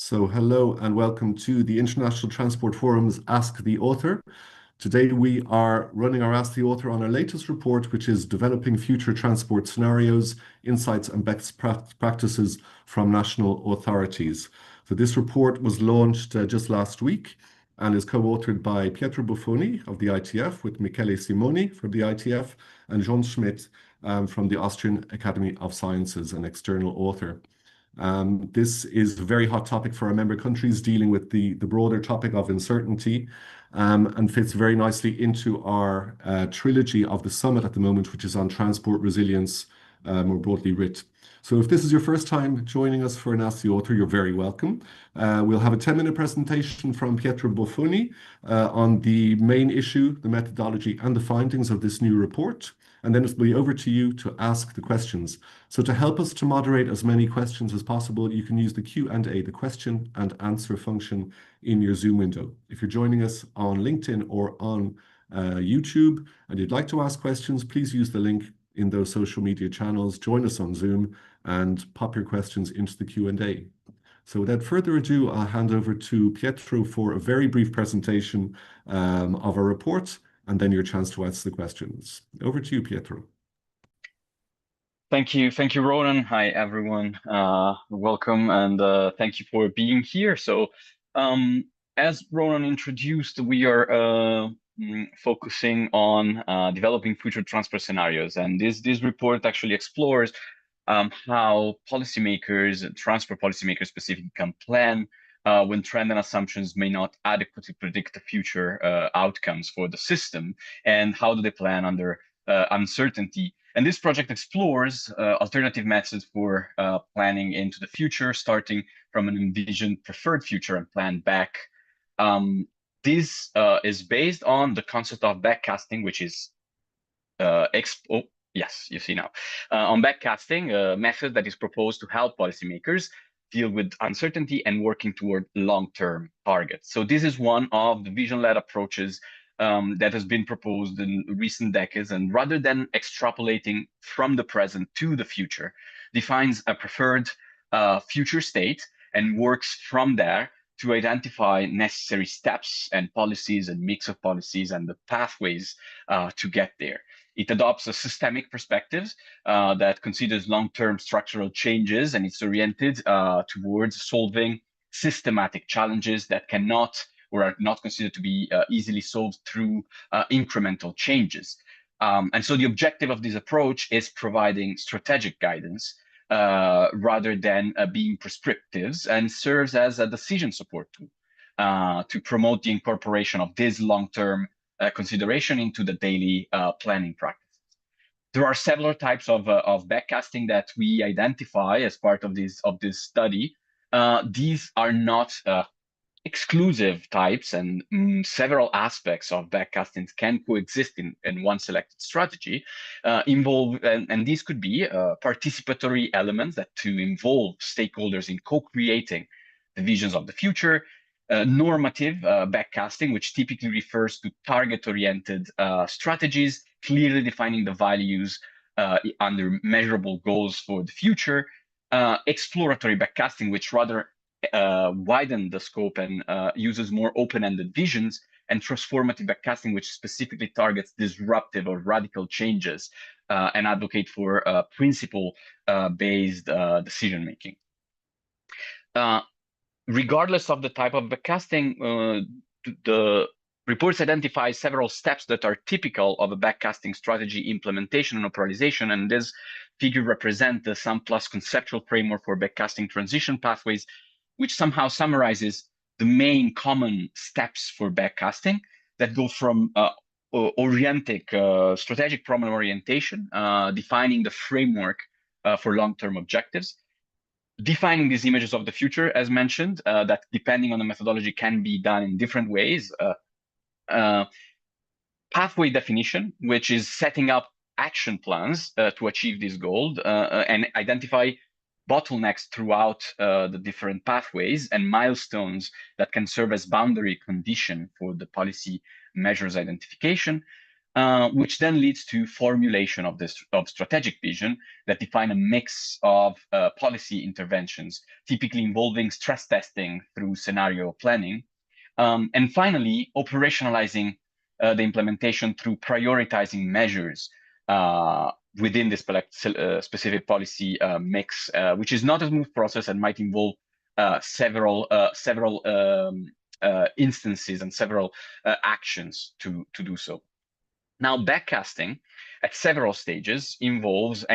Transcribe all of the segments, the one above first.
So hello and welcome to the International Transport Forum's Ask the Author. Today we are running our Ask the Author on our latest report, which is Developing Future Transport Scenarios, Insights and Best Practices from National Authorities. So this report was launched just last week and is co-authored by Pietro Buffoni of the ITF with Michele Simoni from the ITF and John Schmidt from the Austrian Academy of Sciences, an external author. This is a very hot topic for our member countries, dealing with the broader topic of uncertainty, and fits very nicely into our trilogy of the summit at the moment, which is on transport resilience, more broadly writ. So if this is your first time joining us for an Ask the Author, you're very welcome. We'll have a 10-minute presentation from Pietro Buffoni on the main issue, the methodology and the findings of this new report. And then it'll be over to you to ask the questions. So to help us to moderate as many questions as possible, you can use the Q&A, the question and answer function in your Zoom window. If you're joining us on LinkedIn or on YouTube and you'd like to ask questions, please use the link in those social media channels, join us on Zoom and pop your questions into the Q&A. So without further ado, I'll hand over to Pietro for a very brief presentation of our report, and then your chance to ask the questions. Over to you, Pietro. Thank you, Ronan. Hi, everyone. Welcome, and thank you for being here. So, as Ronan introduced, we are focusing on developing future transport scenarios, and this report actually explores how policymakers, transport policymakers specifically, can plan when trend and assumptions may not adequately predict the future outcomes for the system, and how do they plan under uncertainty. And this project explores alternative methods for planning into the future, starting from an envisioned preferred future and plan back. This is based on the concept of backcasting, which is yes, you see now. On backcasting, a method that is proposed to help policymakers deal with uncertainty and working toward long-term targets. So this is one of the vision-led approaches that has been proposed in recent decades, and rather than extrapolating from the present to the future, defines a preferred future state and works from there to identify necessary steps and policies and mix of policies and the pathways to get there. It adopts a systemic perspective that considers long-term structural changes, and it's oriented towards solving systematic challenges that cannot or are not considered to be easily solved through incremental changes. And so the objective of this approach is providing strategic guidance rather than being prescriptive, and serves as a decision support tool to promote the incorporation of this long-term consideration into the daily planning practices. There are several types of backcasting that we identify as part of this study. These are not exclusive types, and several aspects of backcasting can coexist in one selected strategy. And these could be participatory elements that to involve stakeholders in co-creating the visions of the future. Normative backcasting, which typically refers to target-oriented strategies, clearly defining the values under measurable goals for the future. Exploratory backcasting, which rather widen the scope and uses more open-ended visions. And transformative backcasting, which specifically targets disruptive or radical changes and advocate for principle-based decision-making. Regardless of the type of backcasting, the reports identify several steps that are typical of a backcasting strategy implementation and operationalization, and this figure represents the SUM Plus conceptual framework for backcasting transition pathways, which somehow summarizes the main common steps for backcasting that go from strategic problem orientation, defining the framework for long-term objectives, defining these images of the future, as mentioned, that depending on the methodology can be done in different ways. Pathway definition, which is setting up action plans to achieve this goal and identify bottlenecks throughout the different pathways and milestones that can serve as boundary condition for the policy measures identification. which then leads to formulation of strategic vision that define a mix of policy interventions, typically involving stress testing through scenario planning, and finally operationalizing the implementation through prioritizing measures within this specific policy mix, which is not a smooth process and might involve several instances and several actions to do so. Now, backcasting at several stages involves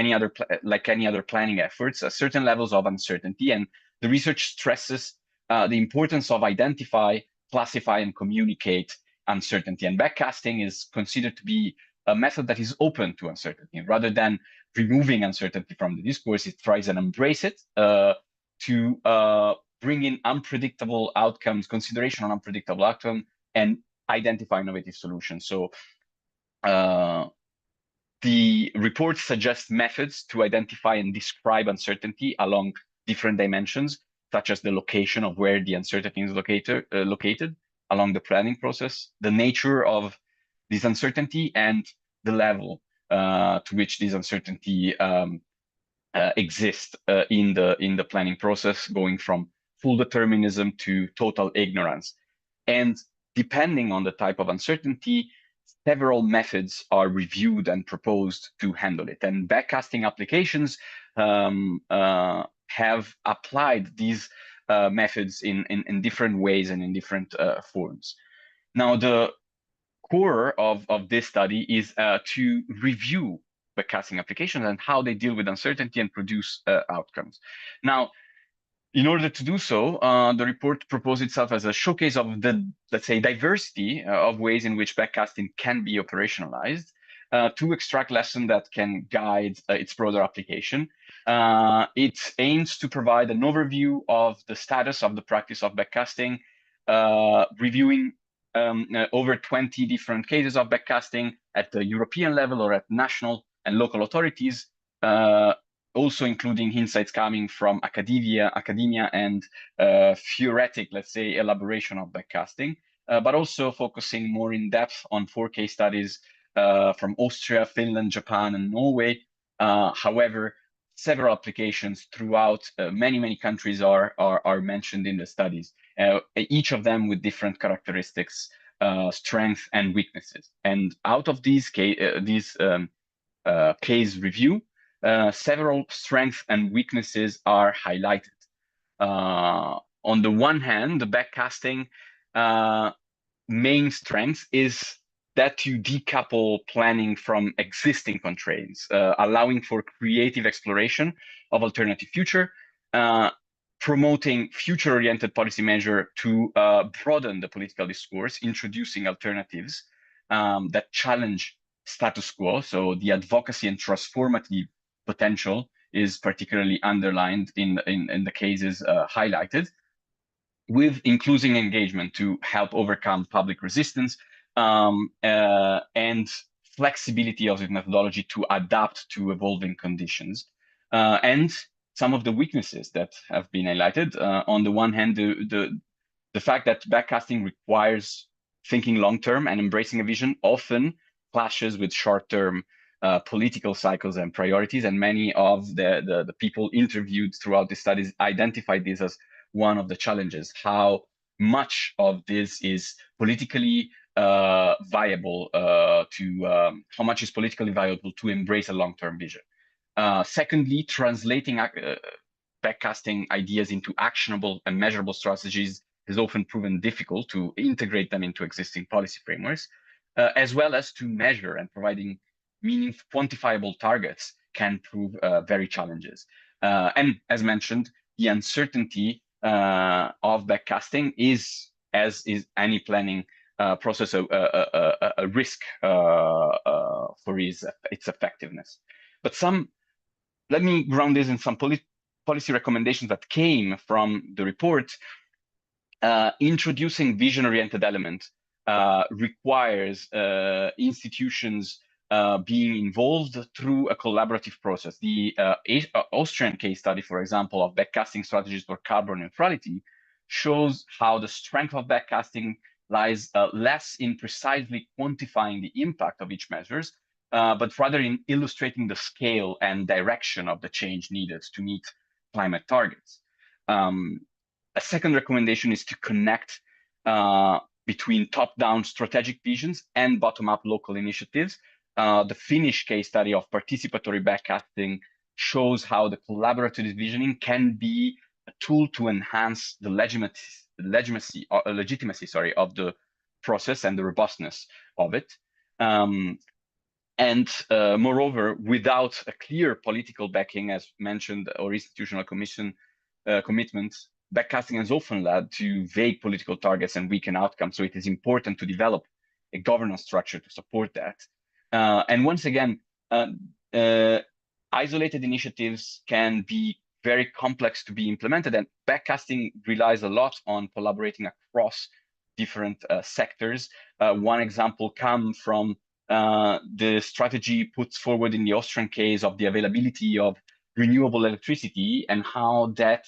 like any other planning efforts, certain levels of uncertainty, and the research stresses the importance of identify, classify, and communicate uncertainty. And backcasting is considered to be a method that is open to uncertainty. Rather than removing uncertainty from the discourse, it tries and embrace it to bring in unpredictable outcomes, consideration on unpredictable outcome, and identify innovative solutions. So the report suggests methods to identify and describe uncertainty along different dimensions, such as the location of where the uncertainty is located along the planning process, the nature of this uncertainty, and the level to which this uncertainty exists in the planning process, going from full determinism to total ignorance. And depending on the type of uncertainty, several methods are reviewed and proposed to handle it. And backcasting applications have applied these methods in different ways and in different forms. Now, the core of this study is to review backcasting applications and how they deal with uncertainty and produce outcomes. Now, in order to do so, the report proposed itself as a showcase of the, let's say, diversity of ways in which backcasting can be operationalized to extract lessons that can guide its broader application. It aims to provide an overview of the status of the practice of backcasting, reviewing over 20 different cases of backcasting at the European level or at national and local authorities, also including insights coming from academia and theoretic, let's say, elaboration of backcasting, but also focusing more in depth on 4 case studies from Austria, Finland, Japan, and Norway. However, several applications throughout many countries are mentioned in the studies, each of them with different characteristics, strengths, and weaknesses. And out of these case review, several strengths and weaknesses are highlighted. On the one hand, the backcasting main strength is that you decouple planning from existing constraints, allowing for creative exploration of alternative future, promoting future-oriented policy measure to broaden the political discourse, introducing alternatives that challenge status quo. So the advocacy and transformative potential is particularly underlined in the cases highlighted, with inclusive engagement to help overcome public resistance, and flexibility of the methodology to adapt to evolving conditions. And some of the weaknesses that have been highlighted, on the one hand, the fact that backcasting requires thinking long-term and embracing a vision often clashes with short-term political cycles and priorities, and many of the people interviewed throughout the studies identified this as one of the challenges, how much of this is politically viable how much is politically viable to embrace a long-term vision. Secondly, translating backcasting ideas into actionable and measurable strategies has often proven difficult to integrate them into existing policy frameworks, as well as to measure, and providing meaningful quantifiable targets can prove very challenges. And as mentioned, the uncertainty of backcasting is, as is any planning process, a risk for its effectiveness. But let me ground this in some policy recommendations that came from the report. Introducing vision-oriented element requires institutions being involved through a collaborative process. The Austrian case study, for example, of backcasting strategies for carbon neutrality shows how the strength of backcasting lies less in precisely quantifying the impact of each measures, but rather in illustrating the scale and direction of the change needed to meet climate targets. A second recommendation is to connect between top-down strategic visions and bottom-up local initiatives. The Finnish case study of participatory backcasting shows how the collaborative visioning can be a tool to enhance the legitimacy of the process and the robustness of it. Moreover, without a clear political backing, as mentioned, or institutional commitments, backcasting has often led to vague political targets and weakened outcomes. So it is important to develop a governance structure to support that. And once again, isolated initiatives can be very complex to be implemented, and backcasting relies a lot on collaborating across different sectors. One example comes from the strategy put forward in the Austrian case of the availability of renewable electricity and how that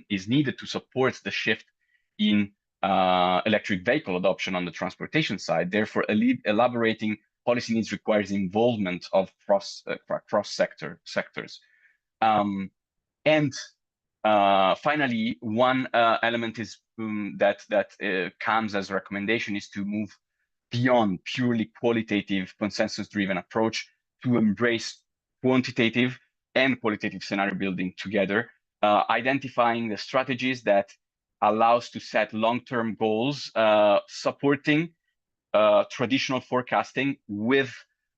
is needed to support the shift in electric vehicle adoption on the transportation side. Therefore, elaborating policy needs requires involvement of cross-sectors. Finally, one element is that comes as a recommendation is to move beyond purely qualitative consensus-driven approach to embrace quantitative and qualitative scenario building together, identifying the strategies that allows to set long-term goals, supporting traditional forecasting with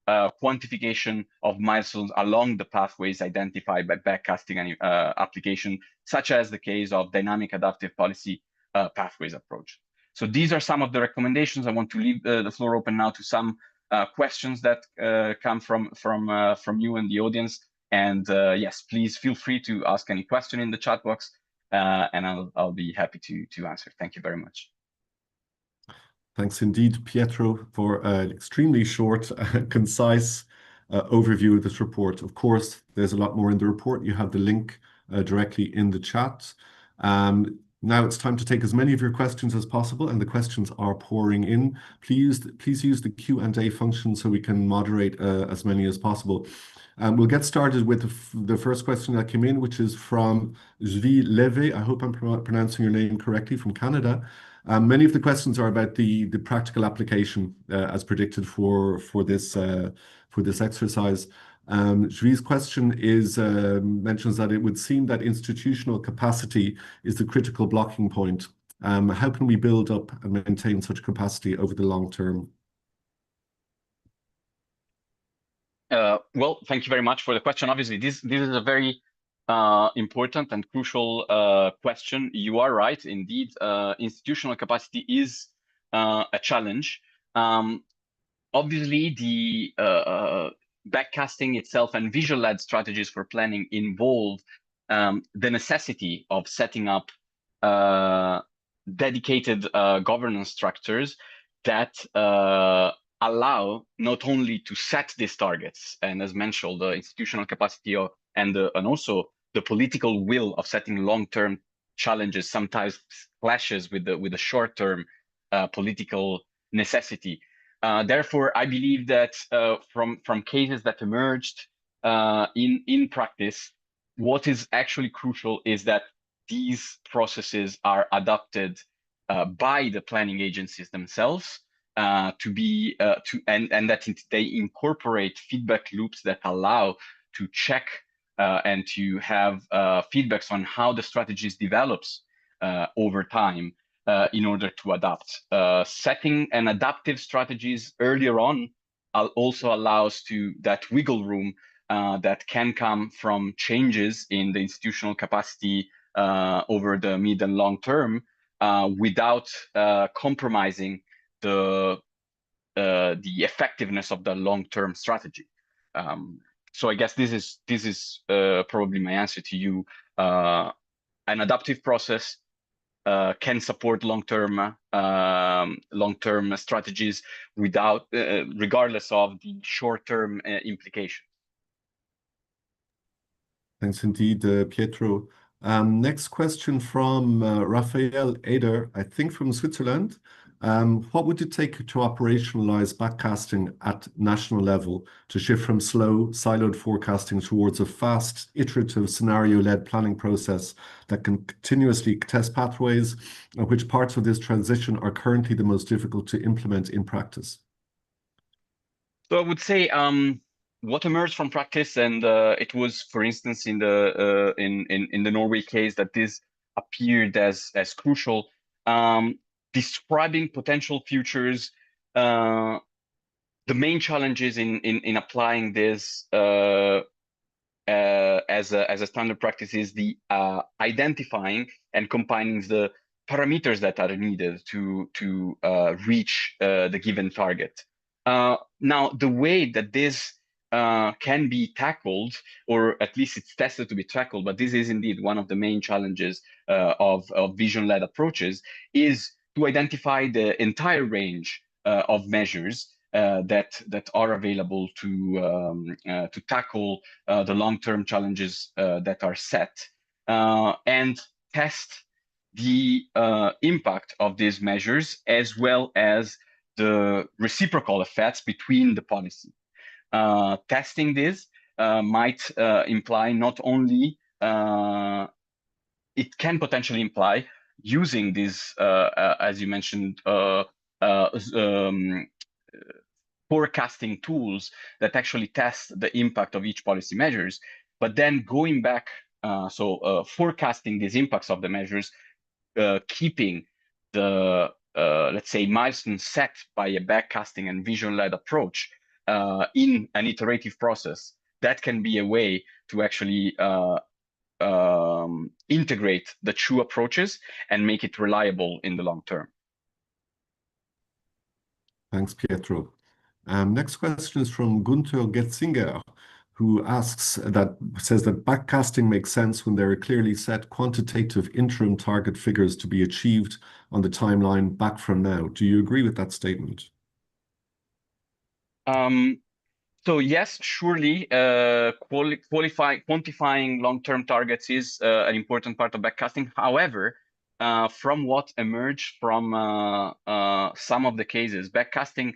quantification of milestones along the pathways identified by backcasting and application, such as the case of dynamic adaptive policy pathways approach. So these are some of the recommendations. I want to leave the floor open now to some questions that come from you and the audience. And yes, please feel free to ask any question in the chat box, and I'll be happy to answer. Thank you very much. Thanks indeed, Pietro, for an extremely short, concise overview of this report. Of course, there's a lot more in the report. You have the link directly in the chat. Now it's time to take as many of your questions as possible, and the questions are pouring in. Please use the Q&A function so we can moderate as many as possible. We'll get started with the first question that came in, which is from Zvi Leve. I hope I'm pronouncing your name correctly, from Canada. Many of the questions are about the practical application as predicted for this exercise. Zvi's question mentions that it would seem that institutional capacity is the critical blocking point. How can we build up and maintain such capacity over the long term? Well, thank you very much for the question. Obviously, this is a very important and crucial question. You are right, indeed. Institutional capacity is a challenge. Obviously, the backcasting itself and visual-led strategies for planning involve the necessity of setting up dedicated governance structures that allow not only to set these targets, and as mentioned, the institutional capacity and also the political will of setting long-term challenges sometimes clashes with the short-term political necessity. Therefore, I believe that from cases that emerged in practice, what is actually crucial is that these processes are adopted by the planning agencies themselves and that they incorporate feedback loops that allow to check and to have feedbacks on how the strategies develops over time in order to adapt. Setting and adaptive strategies earlier on also allows that wiggle room that can come from changes in the institutional capacity over the mid and long term without compromising the effectiveness of the long-term strategy. So I guess this is probably my answer to you. An adaptive process can support long-term strategies without, regardless of the short-term implications. Thanks indeed, Pietro. Next question from Raphael Eder, I think from Switzerland. What would it take to operationalize backcasting at national level to shift from slow, siloed forecasting towards a fast, iterative, scenario-led planning process that can continuously test pathways, and which parts of this transition are currently the most difficult to implement in practice? So I would say what emerged from practice, and it was, for instance, in the Norway case, that this appeared as crucial. Describing potential futures, the main challenges in applying this as a standard practice is the identifying and combining the parameters that are needed to reach the given target. Now, the way that this can be tackled, or at least it's tested to be tackled, but this is indeed one of the main challenges of vision-led approaches, is to identify the entire range of measures that are available to tackle the long-term challenges that are set, and test the impact of these measures, as well as the reciprocal effects between the policy. Testing this might imply not only, it can potentially imply using this, as you mentioned, forecasting tools that actually test the impact of each policy measures, but then going back, forecasting these impacts of the measures, keeping the, let's say, milestones set by a backcasting and vision-led approach in an iterative process. That can be a way to actually integrate the two approaches and make it reliable in the long term. Thanks, Pietro. Next question is from Gunther Getzinger, who says that backcasting makes sense when there are clearly set quantitative interim target figures to be achieved on the timeline back from now. Do you agree with that statement? So yes, surely, quantifying long-term targets is an important part of backcasting. However, from what emerged from some of the cases, backcasting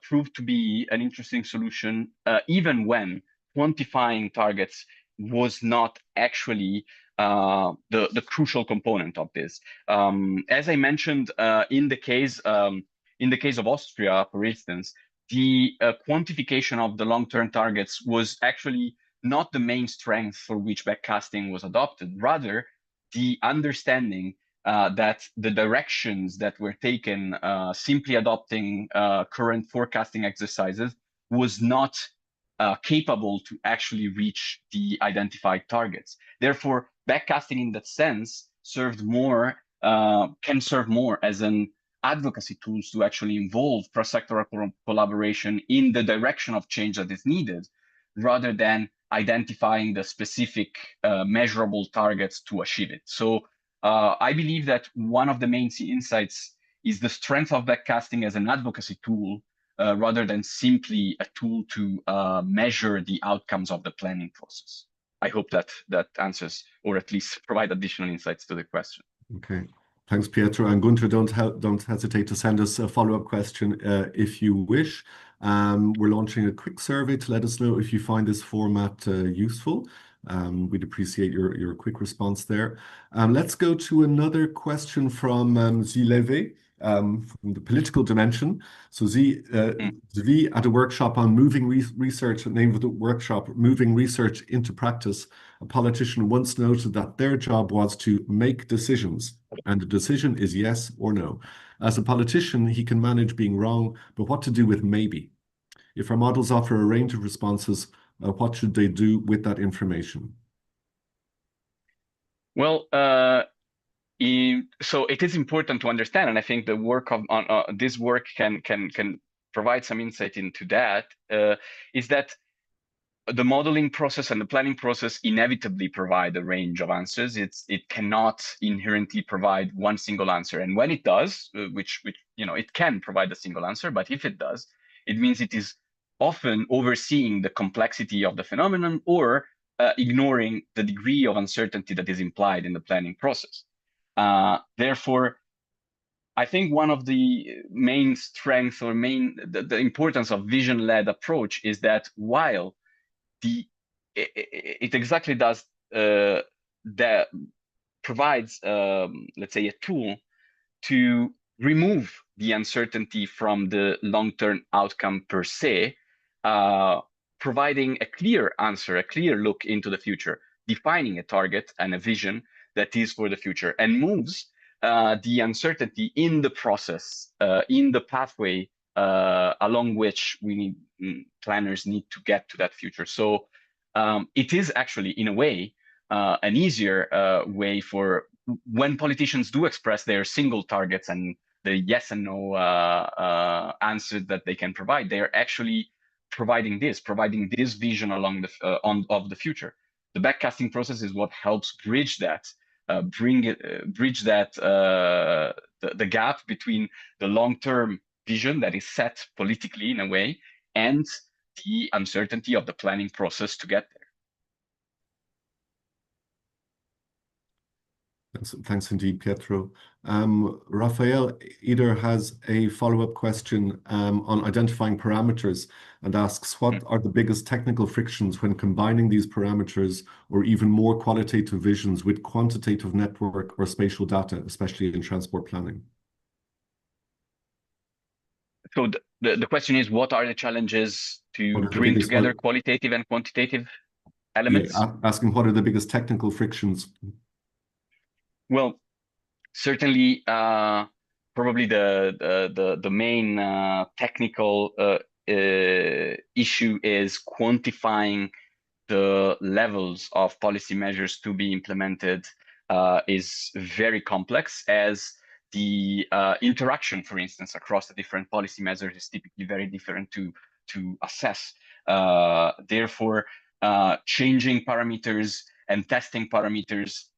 proved to be an interesting solution, even when quantifying targets was not actually the crucial component of this. As I mentioned, in the case of Austria, for instance, the quantification of the long-term targets was actually not the main strength for which backcasting was adopted. Rather, the understanding that the directions that were taken, simply adopting current forecasting exercises, was not capable to actually reach the identified targets. Therefore, backcasting in that sense can serve more as an advocacy tools to actually involve cross-sectoral collaboration in the direction of change that is needed, rather than identifying the specific measurable targets to achieve it. So I believe that one of the main insights is the strength of backcasting as an advocacy tool, rather than simply a tool to measure the outcomes of the planning process. I hope that answers, or at least provide additional insights to the question. Okay. Thanks, Pietro. And Gunther, don't hesitate to send us a follow-up question if you wish. We're launching a quick survey to let us know if you find this format useful. We'd appreciate your quick response there. Let's go to another question from Zileve, from the political dimension. So Zvi, at a workshop on moving research, the name of the workshop, Moving Research into Practice, a politician once noted that their job was to make decisions, and the decision is yes or no. As a politician, he can manage being wrong, but what to do with maybe? If our models offer a range of responses, what should they do with that information? Well, so it is important to understand, and I think the work on this work can provide some insight into that, is that the modeling process and the planning process inevitably provide a range of answers. It cannot inherently provide one single answer, and when it does, which it can provide a single answer, but if it does, it means it is often overseeing the complexity of the phenomenon, or ignoring the degree of uncertainty that is implied in the planning process. Therefore, I think one of the main strengths or the importance of vision-led approach is that while it exactly does that provides let's say a tool to remove the uncertainty from the long-term outcome per se, providing a clear answer, a clear look into the future, defining a target and a vision that is for the future, and moves the uncertainty in the process, in the pathway along which planners need to get to that future. So it is actually, in a way, an easier way for when politicians do express their single targets and the yes and no answer that they can provide. They are actually providing this vision along the of the future. The backcasting process is what helps bridge that, bridge that the gap between the long-term vision that is set politically in a way and the uncertainty of the planning process to get there. Thanks indeed, Pietro. Raphael either has a follow-up question on identifying parameters and asks, what are the biggest technical frictions when combining these parameters or even more qualitative visions with quantitative network or spatial data, especially in transport planning? So the question is, what are the challenges to bring together qualitative and quantitative elements? Yeah, asking what are the biggest technical frictions? Well, certainly, probably the main technical issue is quantifying the levels of policy measures to be implemented is very complex, as the interaction, for instance, across the different policy measures is typically very different to assess. Therefore, changing parameters and testing parameters,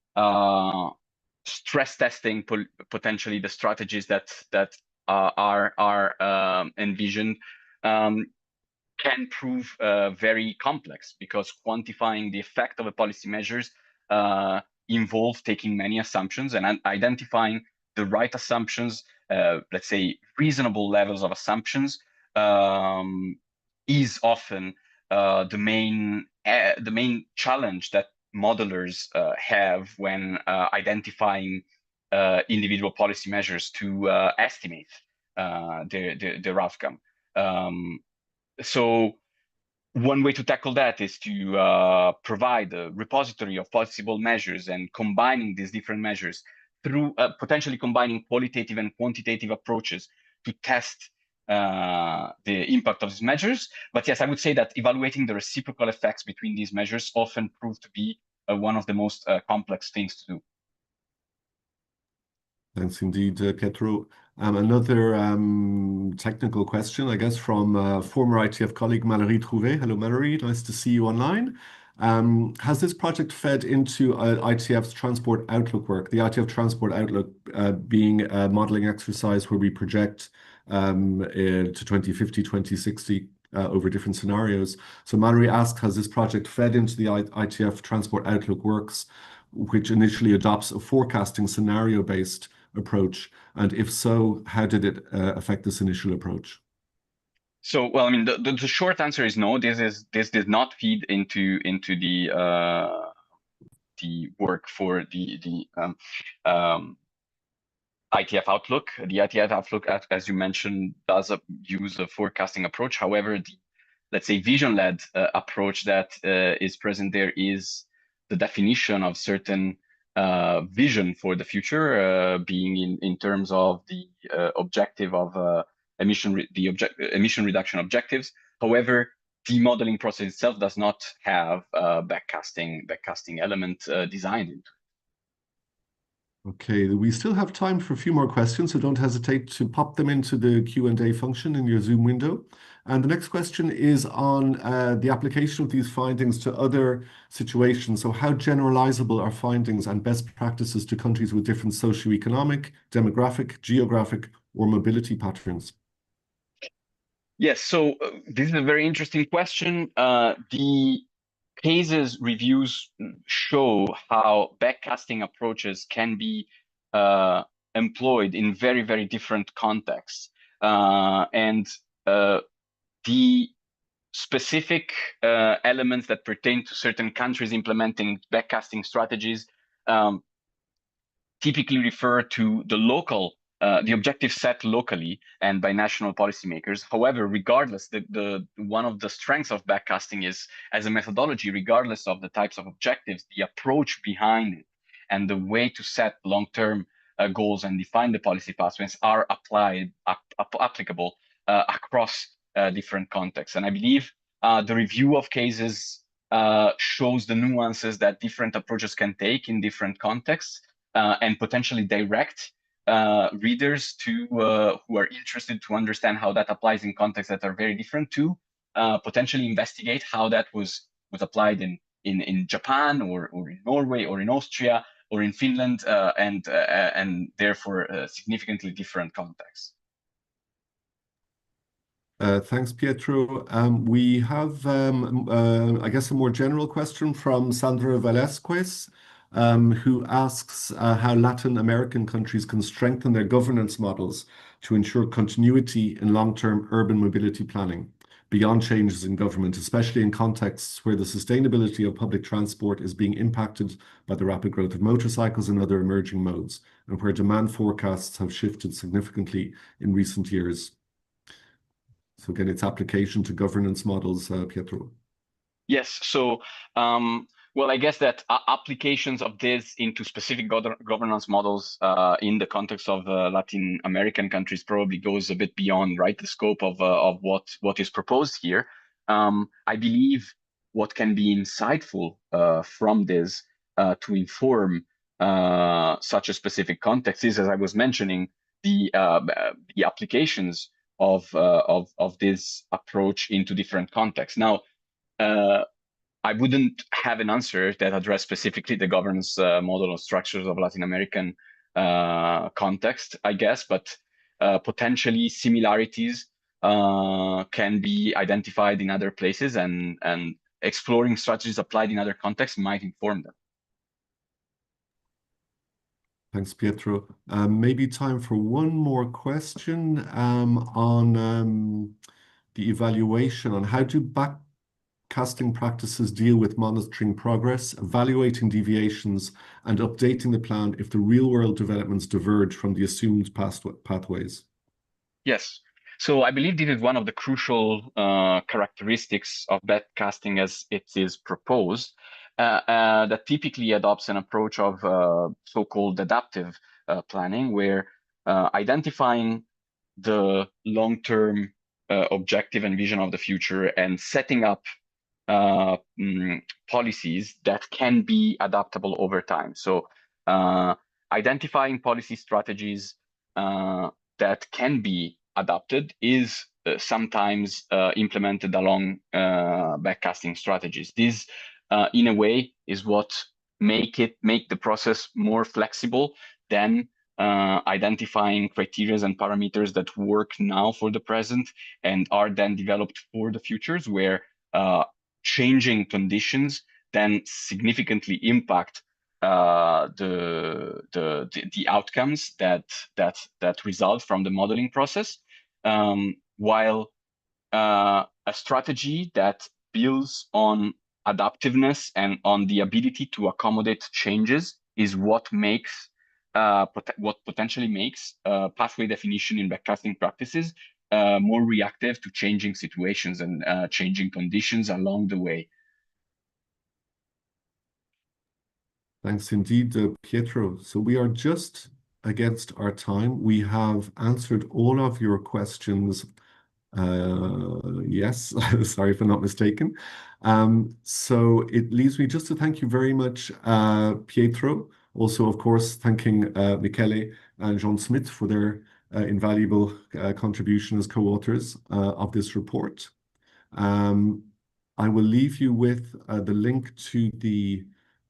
stress testing potentially the strategies that are envisioned can prove very complex, because quantifying the effect of a policy measures involve taking many assumptions and identifying the right assumptions, let's say reasonable levels of assumptions, is often the main challenge that modelers have when identifying individual policy measures to estimate their outcome. So one way to tackle that is to provide a repository of possible measures and combining these different measures through potentially combining qualitative and quantitative approaches to test the impact of these measures. But yes, I would say that evaluating the reciprocal effects between these measures often prove to be one of the most complex things to do. Thanks indeed, Pietro. Another technical question, I guess, from former ITF colleague Mallory Trouvé. Hello, Mallory. Nice to see you online. Has this project fed into ITF's Transport Outlook work? The ITF Transport Outlook being a modeling exercise where we project to 2050, 2060 over different scenarios. So Mallory asked, has this project fed into the ITF Transport Outlook works, which initially adopts a forecasting scenario-based approach? And if so, how did it affect this initial approach? So, well, I mean, the short answer is no. This did not feed into the work for the ITF Outlook. The ITF Outlook, as you mentioned, does use a forecasting approach. However, the, let's say, vision-led approach that is present there is the definition of certain vision for the future, being in terms of the objective of emission reduction objectives. However, the modeling process itself does not have a backcasting element designed into it. Okay, we still have time for a few more questions, so don't hesitate to pop them into the Q&A function in your Zoom window. And the next question is on the application of these findings to other situations. So how generalizable are findings and best practices to countries with different socioeconomic, demographic, geographic, or mobility patterns? Yes, so this is a very interesting question. The cases reviews show how backcasting approaches can be employed in very, very different contexts. And the specific elements that pertain to certain countries implementing backcasting strategies typically refer to the objectives set locally and by national policymakers. However, regardless, the one of the strengths of backcasting is as a methodology, regardless of the types of objectives, the approach behind it and the way to set long-term goals and define the policy pathways are applicable across different contexts. And I believe the review of cases shows the nuances that different approaches can take in different contexts and potentially direct readers to who are interested to understand how that applies in contexts that are very different to potentially investigate how that was applied in Japan or in Norway or in Austria or in Finland and therefore significantly different contexts. Thanks, Pietro. We have, I guess, a more general question from Sandra Velasquez, who asks how Latin American countries can strengthen their governance models to ensure continuity in long-term urban mobility planning beyond changes in government, especially in contexts where the sustainability of public transport is being impacted by the rapid growth of motorcycles and other emerging modes, and where demand forecasts have shifted significantly in recent years. So again, its application to governance models, Pietro. Yes, so well, I guess that applications of this into specific governance models in the context of Latin American countries probably goes a bit beyond, right, the scope of what is proposed here. I believe what can be insightful from this to inform such a specific context is, as I was mentioning, the applications of this approach into different contexts. Now, I wouldn't have an answer that addressed specifically the governance model or structures of Latin American context, I guess, but potentially similarities can be identified in other places, and exploring strategies applied in other contexts might inform them. Thanks, Pietro. Maybe time for one more question on the evaluation on how do backcasting practices deal with monitoring progress, evaluating deviations, and updating the plan if the real-world developments diverge from the assumed pathways? Yes. So I believe this is one of the crucial characteristics of backcasting as it is proposed. That typically adopts an approach of so-called adaptive planning, where identifying the long-term objective and vision of the future and setting up policies that can be adaptable over time. So identifying policy strategies that can be adapted is sometimes implemented along backcasting strategies. This in a way is what make the process more flexible than identifying criteria and parameters that work now for the present and are then developed for the futures, where changing conditions then significantly impact the outcomes that result from the modeling process, while a strategy that builds on adaptiveness and on the ability to accommodate changes is what potentially makes pathway definition in backcasting practices more reactive to changing situations and changing conditions along the way. Thanks indeed, Pietro. So we are just against our time. We have answered all of your questions. Yes, sorry if I'm not mistaken. So it leaves me just to thank you very much, Pietro. Also, of course, thanking Michele and Jean Smith for their invaluable contribution as co-authors of this report. I will leave you with the link to the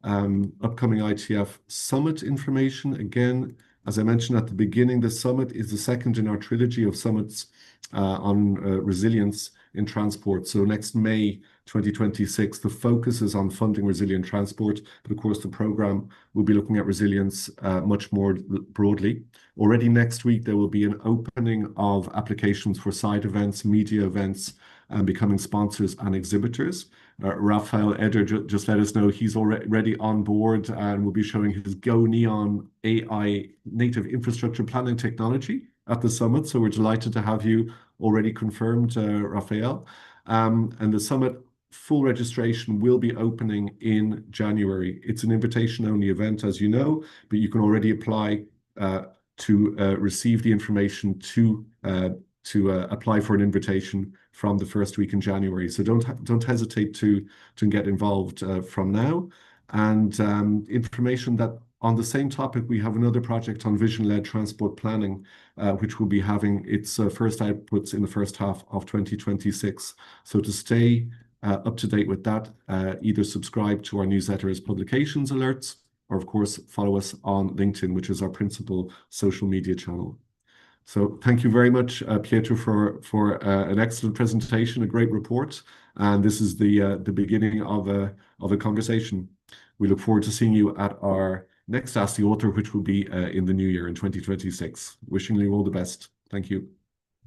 upcoming ITF Summit information. Again, as I mentioned at the beginning, the summit is the second in our trilogy of summits on resilience in transport. So next May 2026, the focus is on funding resilient transport, but of course the program will be looking at resilience much more broadly. Already next week, there will be an opening of applications for side events, media events, and becoming sponsors and exhibitors. Raphael Eder just let us know he's already on board and will be showing his Go Neon AI native infrastructure planning technology at the summit. So we're delighted to have you already confirmed, Raphael. And the summit full registration will be opening in January. It's an invitation-only event, as you know, but you can already apply to receive the information to apply for an invitation from the first week in January. So don't hesitate to get involved from now. And information that on the same topic, we have another project on vision-led transport planning, which will be having its first outputs in the first half of 2026. So to stay up to date with that, either subscribe to our newsletters, publications alerts, or of course, follow us on LinkedIn, which is our principal social media channel. So thank you very much, Pietro, for an excellent presentation, a great report. And this is the beginning of a conversation. We look forward to seeing you at our next Ask the Author, which will be in the new year in 2026. Wishing you all the best. Thank you.